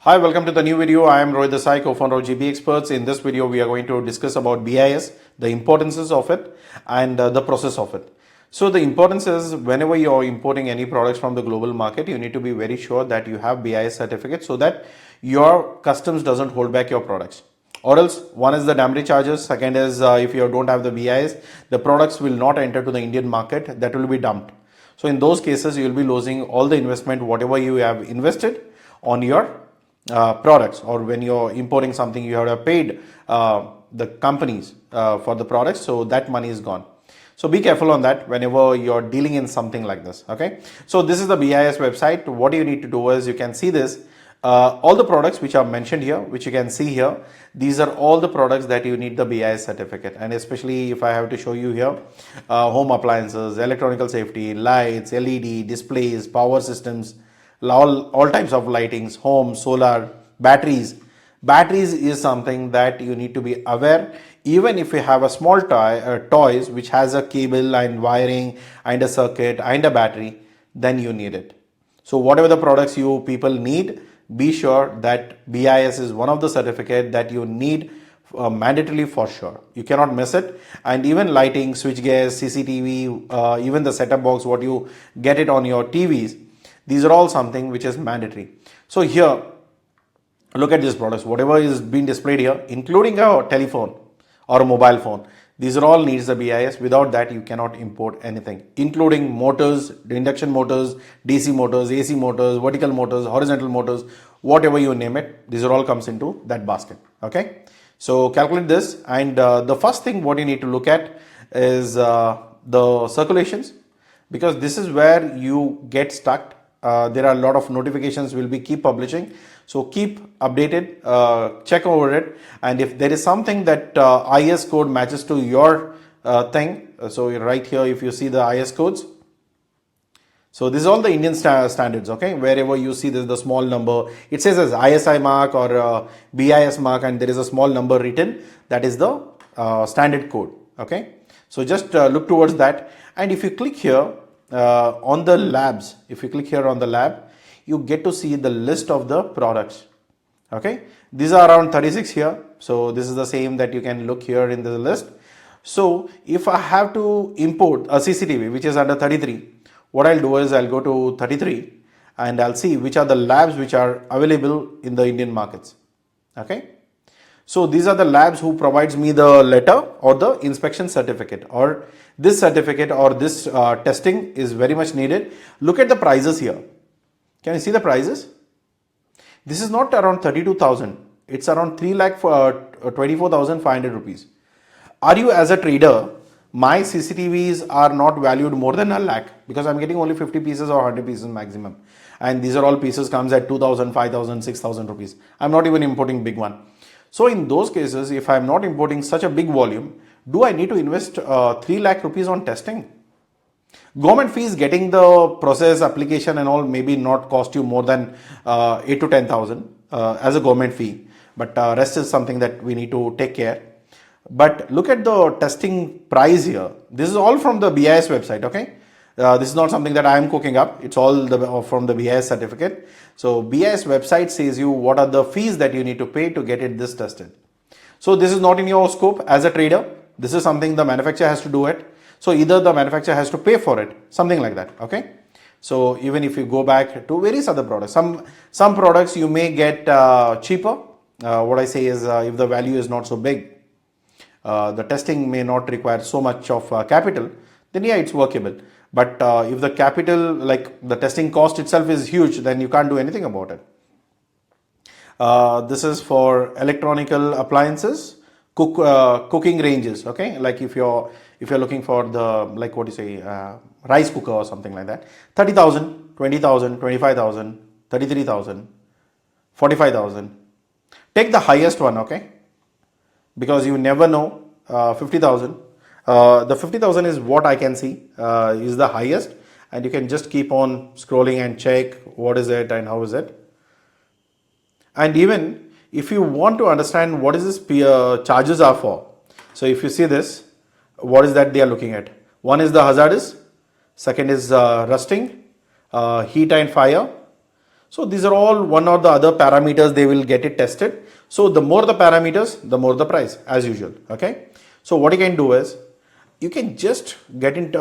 Hi, welcome to the new video. I am Rohit Desai, co-founder of GB Experts. In this video, we are going to discuss about BIS, the importances of it and the process of it. So the importance is whenever you're importing any products from the global market, you need to be very sure that you have BIS certificate so that your customs doesn't hold back your products. Or else, one is the damage charges. Second is if you don't have the BIS, the products will not enter to the Indian market. That will be dumped. So in those cases, you will be losing all the investment, whatever you have invested on your products, or when you're importing something you have paid the companies for the products, so that money is gone. So be careful on that whenever you're dealing in something like this. Okay, so this is the BIS website. What you need to do is, you can see this all the products which are mentioned here, which you can see here, these are all the products that you need the BIS certificate. And especially if I have to show you here, home appliances, electronical safety, lights, LED displays, power systems, all types of lightings, home, solar, batteries. Batteries is something that you need to be aware. Even if you have a small toys which has a cable and wiring and a circuit and a battery, then you need it. So whatever the products you people need, be sure that BIS is one of the certificate that you need mandatorily for sure. You cannot miss it. And even lighting, switch gears, CCTV, even the setup box, what you get it on your TVs, these are all something which is mandatory. So here, look at these products, whatever is being displayed here, including a telephone or a mobile phone. These are all needs the BIS. Without that, you cannot import anything, including motors, the induction motors, DC motors, AC motors, vertical motors, horizontal motors, whatever you name it. These are all comes into that basket. Okay. So calculate this. And the first thing what you need to look at is the circulations, because this is where you get stuck. There are a lot of notifications will be keep publishing, so keep updated, check over it, and if there is something that IS code matches to your thing, so right here if you see the IS codes, so this is all the Indian standards. Okay, wherever you see this the small number, it says as ISI mark or BIS mark, and there is a small number written, that is the standard code. Okay, so just look towards that, and if you click here on the labs, if you click here on the lab, you get to see the list of the products. Okay, these are around 36 here, so this is the same that you can look here in the list. So if I have to import a CCTV which is under 33, what I'll do is I'll go to 33 and I'll see which are the labs which are available in the Indian markets. Okay, so these are the labs who provides me the letter or the inspection certificate, or this certificate or this testing is very much needed. Look at the prices here. Can you see the prices? This is not around 32,000. It's around 3,24,500 rupees. Are you as a trader? My CCTVs are not valued more than a lakh, because I'm getting only 50 pieces or 100 pieces maximum. And these are all pieces comes at 2,000, 5,000, 6,000 rupees. I'm not even importing big one. So in those cases, if I'm not importing such a big volume, do I need to invest 3 lakh rupees on testing? Government fees getting the process application and all maybe not cost you more than 8 to 10,000 as a government fee, but rest is something that we need to take care. But look at the testing price here. This is all from the BIS website. Okay, this is not something that I am cooking up. It's all from the BIS certificate. So BIS website says you what are the fees that you need to pay to get this tested. So this is not in your scope as a trader. This is something the manufacturer has to do it. So either the manufacturer has to pay for it, something like that. Okay. So even if you go back to various other products, some products you may get cheaper. What I say is if the value is not so big, the testing may not require so much of capital, then yeah, it's workable. But if the capital, like the testing cost itself is huge, then you can't do anything about it. This is for electronical appliances, cooking ranges. Okay, like if you're looking for the, like what you say, rice cooker or something like that, 30,000, 20,000, 25,000, 33,000, 45,000. Take the highest one. Okay, because you never know. 50,000. The 50,000 is what I can see is the highest, and you can just keep on scrolling and check what is it and how is it. And even if you want to understand what is this charges are for, so if you see this, what is that they are looking at? One is the hazardous, second is rusting, heat and fire. So these are all one or the other parameters, they will get it tested. So the more the parameters, the more the price as usual. Okay. So what you can do is you can just get into,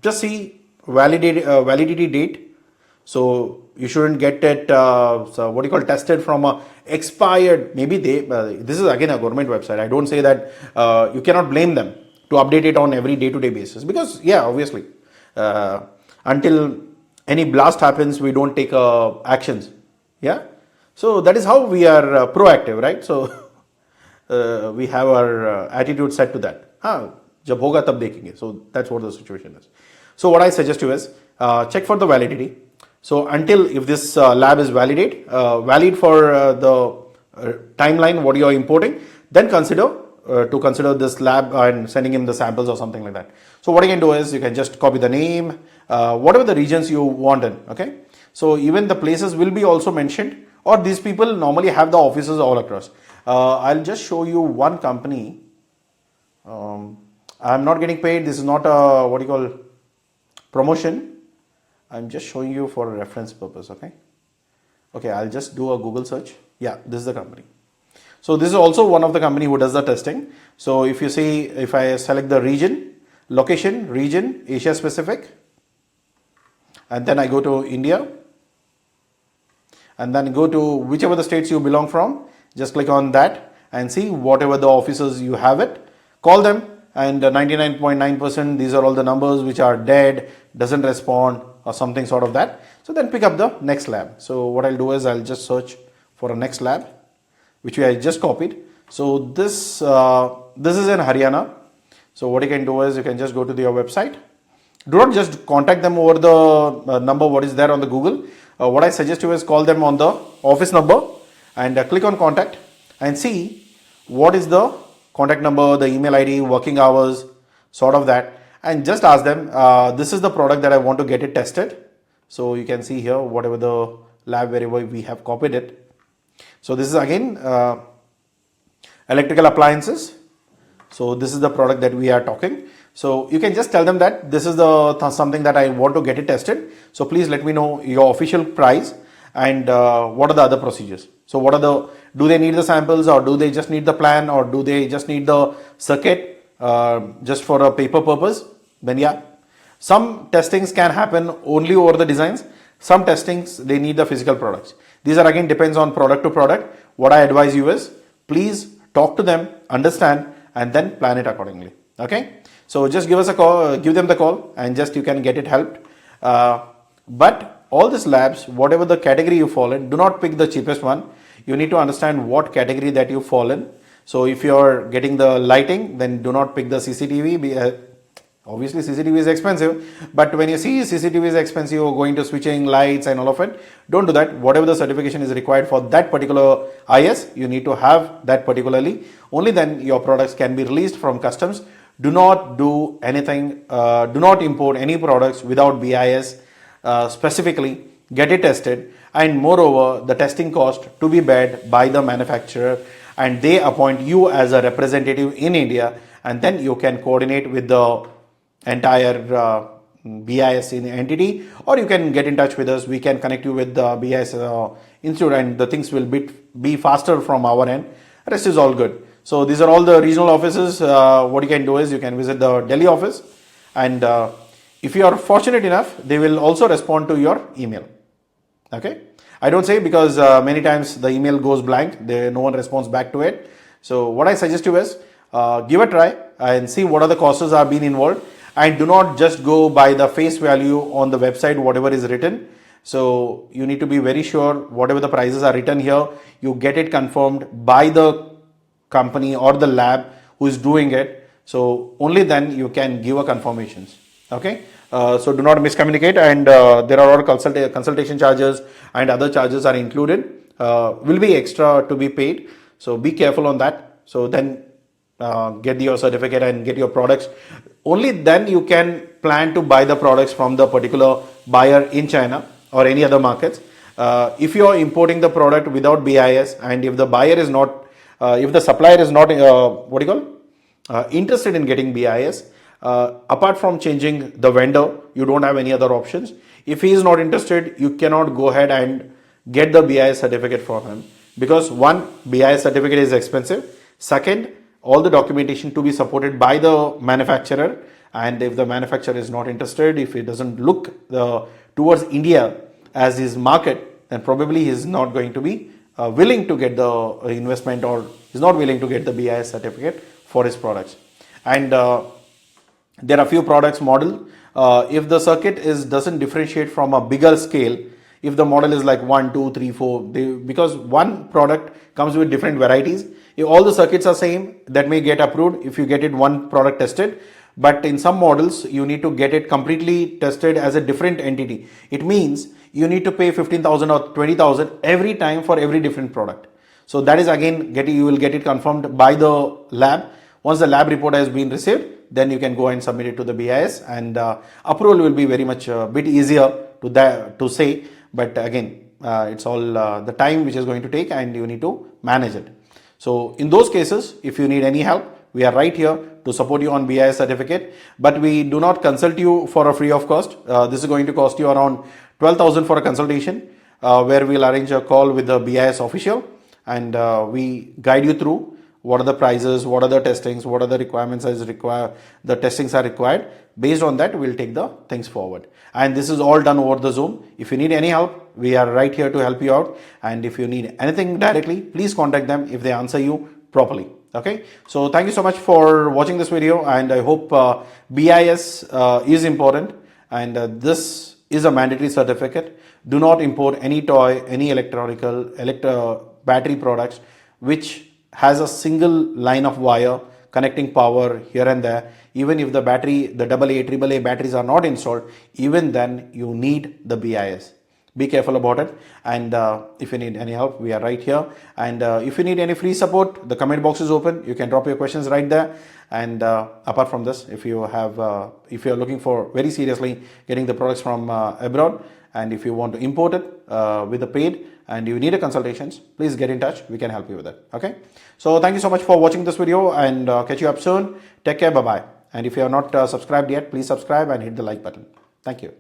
just see validity date. So you shouldn't get it, so what do you call, tested from a expired, maybe this is again a government website. I don't say that, you cannot blame them to update it on every day-to-day basis, because yeah, obviously, until any blast happens, we don't take actions. Yeah. So that is how we are proactive, right? So we have our attitude set to that. जब होगा तब देखेंगे. So that's what the situation is. So what I suggest you is check for the validity. So until if this lab is valid for the timeline what you are importing, then consider this lab and sending him the samples or something like that. So what you can do is you can just copy the name, whatever the regions you want in. Okay. So even the places will be also mentioned, or these people normally have the offices all across. I'll just show you one company. I'm not getting paid. This is not a what you call promotion. I'm just showing you for a reference purpose. Okay. Okay. I'll just do a Google search. Yeah, this is the company. So this is also one of the company who does the testing. So if you see, if I select the region, location, region, Asia Pacific, and then I go to India, and then go to whichever the states you belong from, just click on that and see whatever the offices you have it, call them, and 99.9% these are all the numbers which are dead, doesn't respond or something sort of that. So then pick up the next lab. So what I'll do is I'll just search for a next lab, which I just copied. So this is in Haryana. So what you can do is you can just go to their website. Do not just contact them over the number what is there on the Google. What I suggest you is call them on the office number and click on contact and see what is the contact number, the email ID, working hours, sort of that, and just ask them, this is the product that I want to get it tested. So you can see here whatever the lab wherever we have copied it. So this is again electrical appliances. So this is the product that we are talking. So you can just tell them that this is the something that I want to get it tested. So please let me know your official price and what are the other procedures. So what are the, do they need the samples, or do they just need the plan, or do they just need the circuit just for a paper purpose? Then yeah, some testings can happen only over the designs. Some testings they need the physical products. These are again depends on product to product. What I advise you is please talk to them, understand, and then plan it accordingly. Okay. So just give us a call, give them the call, and just you can get it helped. But all these labs, whatever the category you fall in, do not pick the cheapest one. You need to understand what category that you fall in. So if you're getting the lighting, then do not pick the CCTV. Obviously CCTV is expensive, but when you see CCTV is expensive, you're going to switching lights and all of it, don't do that. Whatever the certification is required for that particular IS, you need to have that particularly. Only then your products can be released from customs. Do not do anything, do not import any products without BIS specifically, get it tested, and moreover the testing cost to be bared by the manufacturer, and they appoint you as a representative in India, and then you can coordinate with the entire BIS entity, or you can get in touch with us. We can connect you with the BIS institute, and the things will be faster from our end. Rest is all good. So these are all the regional offices. What you can do is you can visit the Delhi office, and if you are fortunate enough, they will also respond to your email. Okay. I don't say, because many times the email goes blank, no one responds back to it. So what I suggest you is give a try and see what are the costs are being involved, and do not just go by the face value on the website whatever is written. So you need to be very sure whatever the prices are written here, you get it confirmed by the company or the lab who is doing it. So only then you can give a confirmations. Okay. So do not miscommunicate, and there are all consultation charges and other charges are included, will be extra to be paid. So be careful on that. So then get your certificate and get your products. Only then you can plan to buy the products from the particular buyer in China or any other markets. If you are importing the product without BIS, and if the buyer is not, if the supplier is not, interested in getting BIS, apart from changing the vendor, you don't have any other options. If he is not interested, you cannot go ahead and get the BIS certificate for him, because one, BIS certificate is expensive. Second, all the documentation to be supported by the manufacturer, and if the manufacturer is not interested, if he doesn't look towards India as his market, then probably he is not going to be willing to get the investment, or is not willing to get the BIS certificate for his products. And there are few products model. If the circuit doesn't differentiate from a bigger scale, if the model is like 1, 2, 3, 4, because one product comes with different varieties. If all the circuits are same, that may get approved if you get it one product tested. But in some models, you need to get it completely tested as a different entity. It means you need to pay 15,000 or 20,000 every time for every different product. So that is again, you will get it confirmed by the lab. Once the lab report has been received, then you can go and submit it to the BIS, and approval will be very much bit easier to say. But again, it's all the time which is going to take, and you need to manage it. So in those cases, if you need any help, we are right here to support you on BIS certificate, but we do not consult you for a free of cost. This is going to cost you around 12,000 for a consultation, where we'll arrange a call with the BIS official, and we guide you through what are the prices, what are the testings, what are the requirements as required, the testings are required. Based on that, we'll take the things forward. And this is all done over the Zoom. If you need any help, we are right here to help you out. And if you need anything directly, please contact them if they answer you properly. Okay, so thank you so much for watching this video, and I hope BIS is important, and this is a mandatory certificate. Do not import any toy, any battery products which has a single line of wire connecting power here and there. Even if the battery, the AA, AAA batteries are not installed, even then you need the BIS. Be careful about it. And if you need any help, we are right here. And if you need any free support, the comment box is open. You can drop your questions right there. And apart from this, if you are looking for very seriously getting the products from abroad, and if you want to import it with the paid, and you need a consultations, please get in touch. We can help you with it. Okay. So thank you so much for watching this video, and catch you up soon. Take care. Bye bye. And if you are not subscribed yet, please subscribe and hit the like button. Thank you.